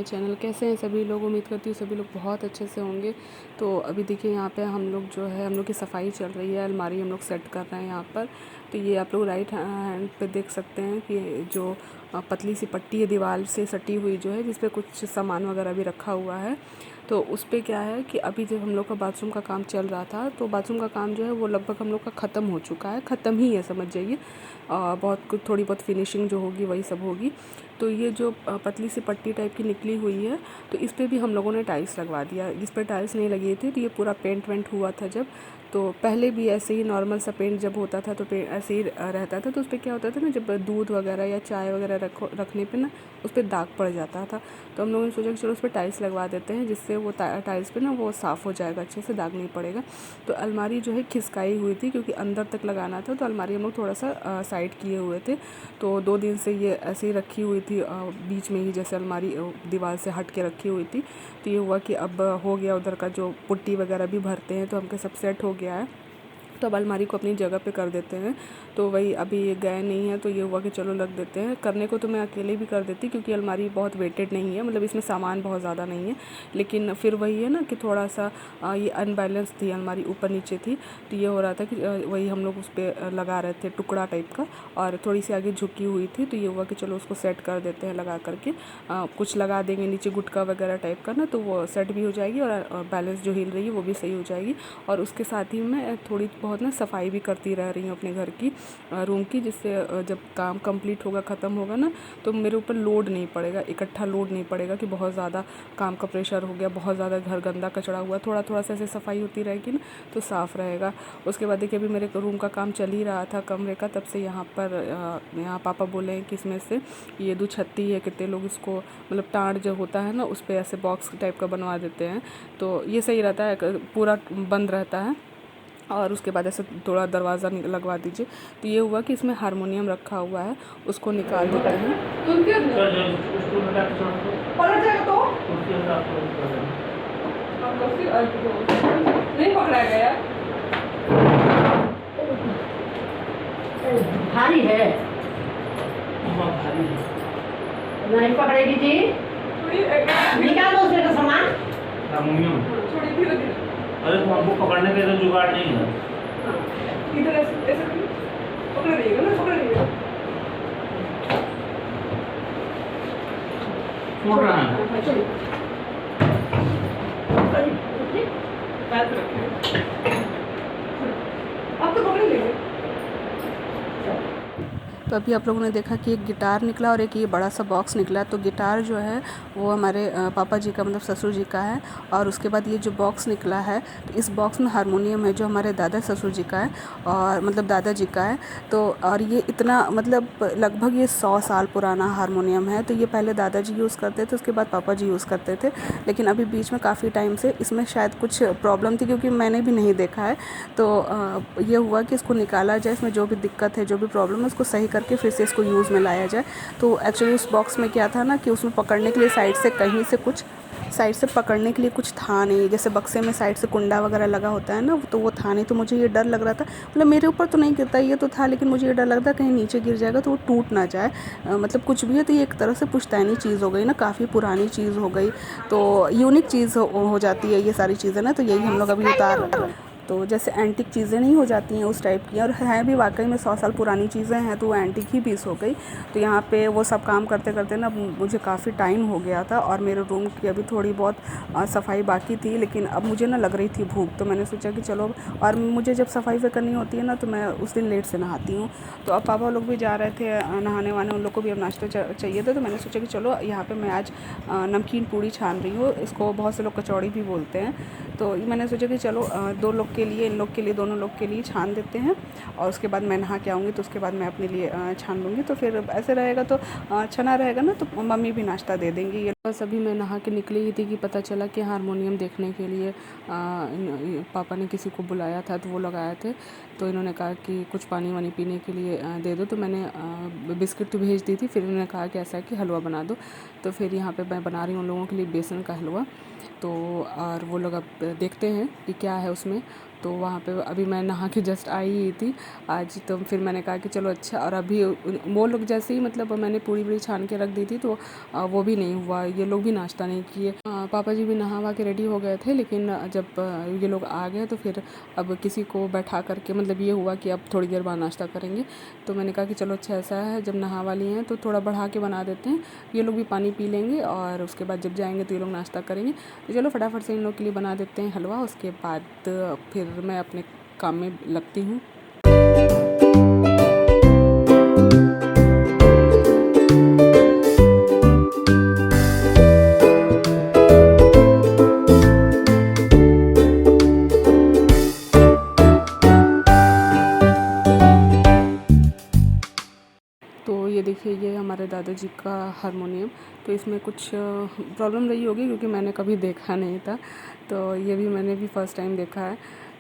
My channel. कैसे हैं सभी लोग? उम्मीद करती हूँ सभी लोग बहुत अच्छे से होंगे। तो अभी देखिए यहाँ पे हम लोग जो है हम लोग की सफाई चल रही है। अलमारी हम लोग सेट कर रहे हैं यहाँ पर। तो ये आप लोग राइट हैंड पे देख सकते हैं कि जो पतली सी पट्टी है दीवार से सटी हुई जो है, जिस पे कुछ सामान वगैरह भी रखा हुआ है। तो उस पे क्या है कि अभी जब हम लोग का बाथरूम का काम चल रहा था, तो बाथरूम का काम जो है वो लगभग हम लोग का ख़त्म हो चुका है। ख़त्म ही है समझ जाइए। बहुत कुछ थोड़ी बहुत फिनिशिंग जो होगी वही सब होगी। तो ये जो पतली सी पट्टी टाइप की निकली हुई है, तो इस पे भी हम लोगों ने टाइल्स लगवा दिया। जिस पे टाइल्स नहीं लगी थी, तो ये पूरा पेंट वेंट हुआ था जब, तो पहले भी ऐसे ही नॉर्मल सा पेंट जब होता था तो ऐसे ही रहता था। तो उस पर क्या होता था ना, जब दूध वगैरह या चाय वगैरह रखने पे ना उस पर दाग पड़ जाता था। तो हम लोगों ने सोचा कि चलो उस पर टाइल्स लगवा देते हैं, जिससे वो टाइल्स पे ना वो साफ़ हो जाएगा, अच्छे से दाग नहीं पड़ेगा। तो अलमारी जो है खिसकाई हुई थी, क्योंकि अंदर तक लगाना था। तो अलमारी हम लोग थोड़ा सा साइड किए हुए थे। तो 2 दिन से ये ऐसे ही रखी हुई थी, बीच में ही जैसे अलमारी दीवार से हट के रखी हुई थी। तो ये हुआ कि अब हो गया, उधर का जो पुट्टी वगैरह भी भरते हैं तो हमके सब सेट हो गया है। तो अब अलमारी को अपनी जगह पे कर देते हैं। तो वही अभी ये गए नहीं है, तो ये हुआ कि चलो लग देते हैं। करने को तो मैं अकेले भी कर देती, क्योंकि अलमारी बहुत वेटेड नहीं है, मतलब इसमें सामान बहुत ज़्यादा नहीं है। लेकिन फिर वही है ना कि थोड़ा सा ये अनबैलेंस थी, अलमारी ऊपर नीचे थी। तो ये हो रहा था कि वही हम लोग उस पर लगा रहे थे टुकड़ा टाइप का, और थोड़ी सी आगे झुकी हुई थी। तो ये हुआ कि चलो उसको सेट कर देते हैं लगा करके। कुछ लगा देंगे नीचे गुटका वगैरह टाइप का ना, तो वो सेट भी हो जाएगी और बैलेंस जो हिल रही है वो भी सही हो जाएगी। और उसके साथ ही मैं थोड़ी बहुत ना सफाई भी करती रह रही हूँ अपने घर की, रूम की, जिससे जब काम कंप्लीट होगा, ख़त्म होगा ना, तो मेरे ऊपर लोड नहीं पड़ेगा, इकट्ठा लोड नहीं पड़ेगा कि बहुत ज़्यादा काम का प्रेशर हो गया, बहुत ज़्यादा घर गंदा कचड़ा हुआ। थोड़ा थोड़ा सा ऐसे सफाई होती रहेगी ना, तो साफ़ रहेगा। उसके बाद देखिए अभी मेरे रूम का काम चल ही रहा था कमरे का, तब से यहाँ पर यहाँ पापा बोले हैं कि इसमें से ये दुछत्ती है, कितने लोग इसको मतलब टाँड़ जो होता है ना, उस पर ऐसे बॉक्स टाइप का बनवा देते हैं। तो ये सही रहता है, पूरा बंद रहता है। और उसके बाद ऐसे थोड़ा दरवाज़ा लगवा दीजिए। तो ये हुआ कि इसमें हारमोनियम रखा हुआ है, उसको निकाल देते हैं। नहीं पकड़ा गया, भारी है, नहीं पकड़ेगी जी। निकाल दो उसमें का सामान। हारमोनियम थोड़ी धीरे धीरे। अरे तो हमको पकड़ने के लिए जुगाड़ नहीं है। इधर ऐसे पकड़ रहिएगा ना, पकड़ रहिएगा। छोड़ रहा है। चलिए पैर पे रखिए। अब तो पकड़ लीजिए। तो अभी आप लोगों ने देखा कि एक गिटार निकला और एक ये बड़ा सा बॉक्स निकला। तो गिटार जो है वो हमारे पापा जी का, मतलब ससुर जी का है। और उसके बाद ये जो बॉक्स निकला है, तो इस बॉक्स में हारमोनियम है, जो हमारे दादा ससुर जी का है, और मतलब दादाजी का है। तो और ये इतना मतलब लगभग ये 100 साल पुराना हारमोनियम है। तो ये पहले दादाजी यूज़ करते थे, उसके बाद पापा जी यूज़ करते थे। लेकिन अभी बीच में काफ़ी टाइम से इसमें शायद कुछ प्रॉब्लम थी, क्योंकि मैंने भी नहीं देखा है। तो ये हुआ कि इसको निकाला जाए, इसमें जो भी दिक्कत है, जो भी प्रॉब्लम है, उसको सही करके फिर से इसको यूज़ में लाया जाए। तो एक्चुअली उस बॉक्स में क्या था ना कि उसमें पकड़ने के लिए साइड से कहीं से कुछ साइड से पकड़ने के लिए कुछ था नहीं। जैसे बक्से में साइड से कुंडा वगैरह लगा होता है ना, तो वो था नहीं। तो मुझे ये डर लग रहा था, मतलब मेरे ऊपर तो नहीं गिरता ये तो था, लेकिन मुझे ये डर लग रहा था कहीं नीचे गिर जाएगा तो वो टूट ना जाए। मतलब कुछ भी है, तो ये एक तरह से पुश्तैनी चीज़ हो गई ना, काफ़ी पुरानी चीज़ हो गई। तो यूनिक चीज़ हो जाती है ये सारी चीज़ें ना। तो यही हम लोग अभी उतार, तो जैसे एंटिक चीज़ें नहीं हो जाती हैं उस टाइप की, और हैं भी वाकई में 100 साल पुरानी चीज़ें हैं, तो वो एंटिक ही पीस हो गई। तो यहाँ पे वो सब काम करते करते ना मुझे काफ़ी टाइम हो गया था, और मेरे रूम की अभी थोड़ी बहुत सफाई बाकी थी। लेकिन अब मुझे ना लग रही थी भूख, तो मैंने सोचा कि चलो, और मुझे जब सफाई से करनी होती है ना, तो मैं उस दिन लेट से नहाती हूँ। तो अब पापा लोग भी जा रहे थे नहाने वाने, उन लोग को भी अब नाश्ता चाहिए था। तो मैंने सोचा कि चलो यहाँ पर मैं आज नमकीन पूड़ी छान रही हूँ, इसको बहुत से लोग कचौड़ी भी बोलते हैं। तो मैंने सोचा कि चलो 2 लोग के लिए, इन लोग के लिए, दोनों लोग के लिए छान देते हैं। और उसके बाद मैं नहा के आऊँगी, तो उसके बाद मैं अपने लिए छान लूँगी। तो फिर ऐसे रहेगा तो छना रहेगा ना, तो मम्मी भी नाश्ता दे देंगी। ये बस अभी मैं नहा के निकली ही थी कि पता चला कि हारमोनियम देखने के लिए पापा ने किसी को बुलाया था, तो वो लोग आए थे। तो इन्होंने कहा कि कुछ पानी वानी पीने के लिए दे दो। तो मैंने बिस्किट तो भेज दी थी, फिर इन्होंने कहा कि ऐसा है कि हलवा बना दो। तो फिर यहाँ पे मैं बना रही हूँ उन लोगों के लिए बेसन का हलवा। तो और वो लोग अब देखते हैं कि क्या है उसमें। तो वहाँ पे अभी मैं नहा के जस्ट आई ही थी आज। तो फिर मैंने कहा कि चलो अच्छा, और अभी वो लोग जैसे ही मतलब मैंने पूड़ी छान के रख दी थी तो वो भी नहीं हुआ, ये लोग भी नाश्ता नहीं किए। पापा जी भी नहा वहा के रेडी हो गए थे, लेकिन जब ये लोग आ गए तो फिर अब किसी को बैठा करके मतलब ये हुआ कि अब थोड़ी देर बाद नाश्ता करेंगे। तो मैंने कहा कि चलो अच्छा ऐसा है, जब नहा वाली हैं तो थोड़ा बढ़ा के बना देते हैं, ये लोग भी पानी पी लेंगे और उसके बाद जब जाएंगे तो ये लोग नाश्ता करेंगे। तो चलो फटाफट से इन लोग के लिए बना देते हैं हलवा, उसके बाद फिर मैं अपने काम में लगती हूँ। तो ये देखिए, ये हमारे दादाजी का हारमोनियम। तो इसमें कुछ प्रॉब्लम रही होगी क्योंकि मैंने कभी देखा नहीं था, तो ये भी मैंने भी फ़र्स्ट टाइम देखा है।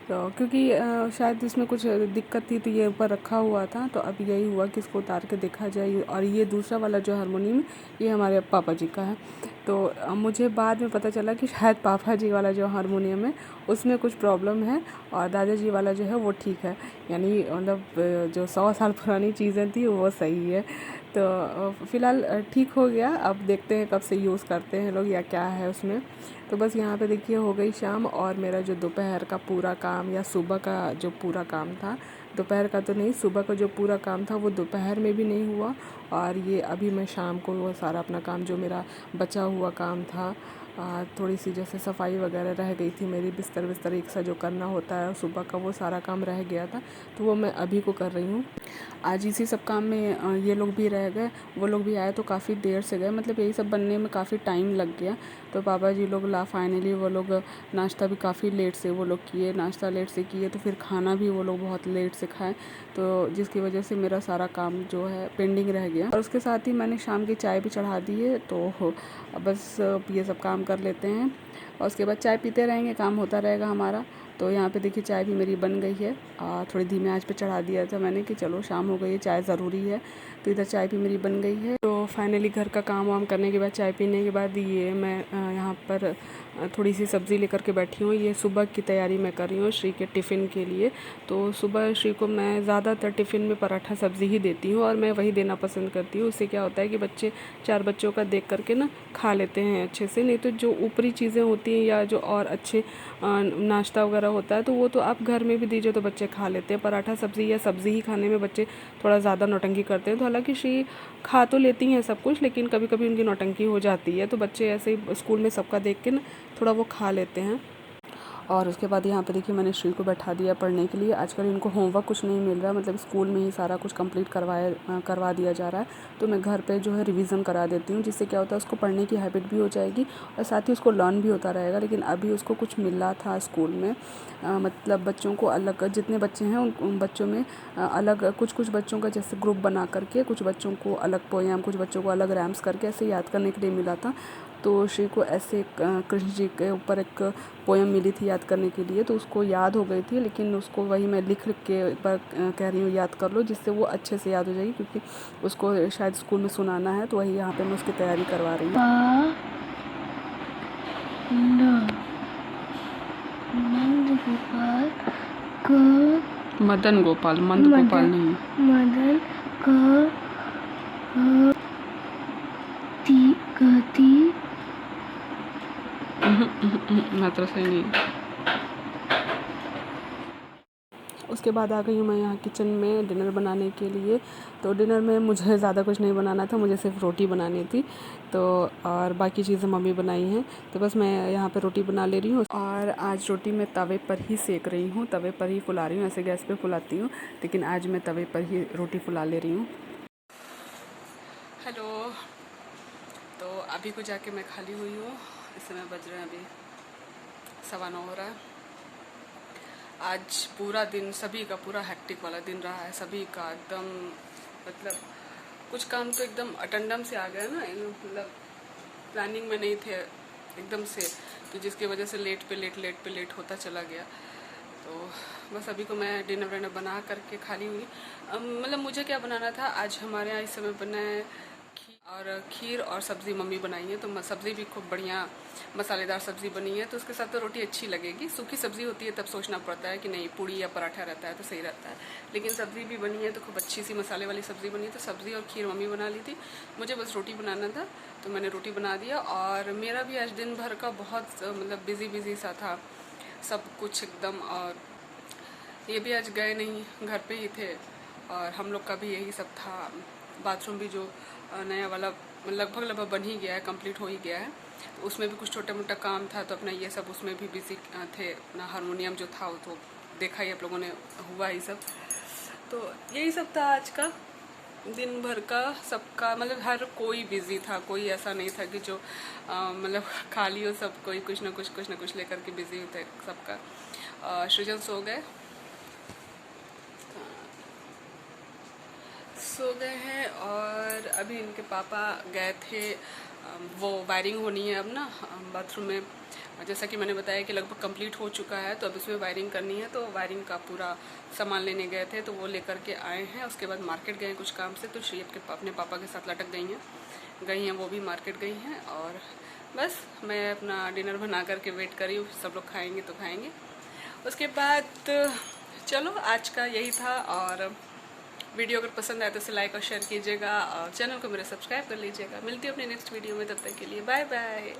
तो क्योंकि शायद इसमें कुछ दिक्कत थी तो ये ऊपर रखा हुआ था, तो अब यही हुआ कि इसको उतार के देखा जाए। और ये दूसरा वाला जो हारमोनियम ये हमारे पापा जी का है। तो मुझे बाद में पता चला कि शायद पापा जी वाला जो हारमोनियम है उसमें कुछ प्रॉब्लम है और दादाजी वाला जो है वो ठीक है। यानी मतलब जो 100 साल पुरानी चीज़ें थी वो सही है। तो फ़िलहाल ठीक हो गया, अब देखते हैं कब से यूज़ करते हैं लोग या क्या है उसमें। तो बस यहाँ पे देखिए हो गई शाम, और मेरा जो दोपहर का पूरा काम या सुबह का जो पूरा काम था, दोपहर का तो नहीं, सुबह का जो पूरा काम था वो दोपहर में भी नहीं हुआ। और ये अभी मैं शाम को वो सारा अपना काम जो मेरा बचा हुआ काम था, थोड़ी सी जैसे सफाई वगैरह रह गई थी मेरी, बिस्तर एक सा जो करना होता है सुबह का, वो सारा काम रह गया था, तो वो मैं अभी को कर रही हूँ। आज इसी सब काम में ये लोग भी रह गए, वो लोग भी आए तो काफ़ी देर से गए, मतलब यही सब बनने में काफ़ी टाइम लग गया। तो पापा जी लोग फाइनली वो लोग नाश्ता भी काफ़ी लेट से वो लोग किए, नाश्ता लेट से किए तो फिर खाना भी वो लोग बहुत लेट से खाए, तो जिसकी वजह से मेरा सारा काम जो है पेंडिंग रह गया। और उसके साथ ही मैंने शाम की चाय भी चढ़ा दी है, तो बस ये सब काम कर लेते हैं और उसके बाद चाय पीते रहेंगे, काम होता रहेगा हमारा। तो यहाँ पे देखिए चाय भी मेरी बन गई है, थोड़ी धीमे आंच पे चढ़ा दिया था मैंने कि चलो शाम हो गई है, चाय ज़रूरी है। तो इधर चाय भी मेरी बन गई है। तो फाइनली घर का काम वाम करने के बाद, चाय पीने के बाद, ये मैं यहाँ पर थोड़ी सी सब्ज़ी लेकर के बैठी हूँ। ये सुबह की तैयारी मैं कर रही हूँ श्री के टिफ़िन के लिए। तो सुबह श्री को मैं ज़्यादातर टिफ़िन में पराठा सब्ज़ी ही देती हूँ और मैं वही देना पसंद करती हूँ। उससे क्या होता है कि बच्चे 4 बच्चों का देख करके ना खा लेते हैं अच्छे से। नहीं तो जो ऊपरी चीज़ें होती हैं या जो और अच्छे नाश्ता वगैरह होता है तो वो तो आप घर में भी दीजिए तो बच्चे खा लेते हैं। पराठा सब्ज़ी या सब्ज़ी ही खाने में बच्चे थोड़ा ज़्यादा नौटंकी करते हैं। तो हालांकि श्री खा तो लेती हैं सब कुछ, लेकिन कभी कभी उनकी नौटंकी हो जाती है, तो बच्चे ऐसे ही स्कूल में सबका देख के ना थोड़ा वो खा लेते हैं। और उसके बाद यहाँ पे देखिए मैंने श्री को बैठा दिया पढ़ने के लिए। आजकल इनको होमवर्क कुछ नहीं मिल रहा, मतलब स्कूल में ही सारा कुछ कंप्लीट करवा दिया जा रहा है। तो मैं घर पे जो है रिवीजन करा देती हूँ, जिससे क्या होता है उसको पढ़ने की हैबिट भी हो जाएगी और साथ ही उसको लर्न भी होता रहेगा। लेकिन अभी उसको कुछ मिला था स्कूल में, मतलब बच्चों को अलग, जितने बच्चे हैं उन बच्चों में अलग कुछ बच्चों का जैसे ग्रुप बना करके कुछ बच्चों को अलग पोएम, कुछ बच्चों को अलग रैम्स करके ऐसे याद करने के लिए मिला था। तो श्री को ऐसे कृष्ण जी के ऊपर एक पोएम मिली थी याद करने के लिए, तो उसको याद हो गई थी, लेकिन उसको वही मैं लिख के एक बार कह रही हूँ याद कर लो, जिससे वो अच्छे से याद हो जाएगी, क्योंकि उसको शायद स्कूल में सुनाना है। तो वही यहाँ पे मैं उसकी तैयारी करवा रही हूँ। मदन गोपाल, मंद गोपाल नहीं, मदन गति मात्रा सही नहीं। उसके बाद आ गई हूँ मैं यहाँ किचन में डिनर बनाने के लिए। तो डिनर में मुझे ज़्यादा कुछ नहीं बनाना था, मुझे सिर्फ रोटी बनानी थी, तो और बाकी चीज़ें मम्मी बनाई हैं। तो बस मैं यहाँ पे रोटी बना ले रही हूँ और आज रोटी मैं तवे पर ही सेक रही हूँ, तवे पर ही फुला रही हूँ। ऐसे गैस पे फुलाती हूँ, लेकिन आज मैं तवे पर ही रोटी फुला ले रही हूँ। हेलो, तो अभी को जाके मैं खाली हुई हूँ। इस समय बज रहे हैं अभी 9:15 हो रहा है। आज पूरा दिन सभी का पूरा हेक्टिक वाला दिन रहा है, सभी का एकदम, मतलब कुछ काम तो एकदम अटेंडम से आ गया ना, मतलब प्लानिंग में नहीं थे एकदम से, तो जिसकी वजह से लेट पे लेट होता चला गया। तो बस अभी को मैं डिनर बना करके खाली हुई। मतलब मुझे क्या बनाना था आज, हमारे यहाँ इस समय बना है और खीर और सब्ज़ी मम्मी बनाई है, तो सब्ज़ी भी खूब बढ़िया मसालेदार सब्ज़ी बनी है। तो उसके साथ तो रोटी अच्छी लगेगी। सूखी सब्ज़ी होती है तब सोचना पड़ता है कि नहीं पूड़ी या पराठा रहता है तो सही रहता है, लेकिन सब्ज़ी भी बनी है तो खूब अच्छी सी मसाले वाली सब्ज़ी बनी है। तो सब्ज़ी और खीर मम्मी बना ली थी, मुझे बस रोटी बनाना था तो मैंने रोटी बना दिया। और मेरा भी आज दिन भर का बहुत मतलब बिज़ी सा था सब कुछ एकदम। और ये भी आज गए नहीं, घर पे ही थे और हम लोग का भी यही सब था। बाथरूम भी जो नया वाला लगभग बन ही गया है, कंप्लीट हो ही गया है। तो उसमें भी कुछ छोटा मोटा काम था तो अपना ये सब उसमें भी बिजी थे। अपना हारमोनियम जो था वो तो देखा ही आप लोगों ने, हुआ ही सब। तो यही सब था आज का दिन भर का सबका, मतलब हर कोई बिजी था, कोई ऐसा नहीं था कि जो मतलब खाली हो। सब कोई कुछ ना कुछ लेकर के बिजी थे सबका। सृजन सो गए हैं और अभी इनके पापा गए थे, वो वायरिंग होनी है अब ना बाथरूम में। जैसा कि मैंने बताया कि लगभग कंप्लीट हो चुका है तो अब इसमें वायरिंग करनी है। तो वायरिंग का पूरा सामान लेने गए थे तो वो लेकर के आए हैं। उसके बाद मार्केट गए कुछ काम से, तो श्री अपने पापा के साथ लटक गई हैं वो भी मार्केट गई हैं। और बस मैं अपना डिनर बना करके वेट कर रही हूँ, सब लोग खाएँगे तो खाएँगे। उसके बाद चलो आज का यही था। और वीडियो अगर पसंद आए तो इसे लाइक और शेयर कीजिएगा और चैनल को मेरे सब्सक्राइब कर लीजिएगा। मिलती हूँ अपने नेक्स्ट वीडियो में, तब तक के लिए बाय बाय।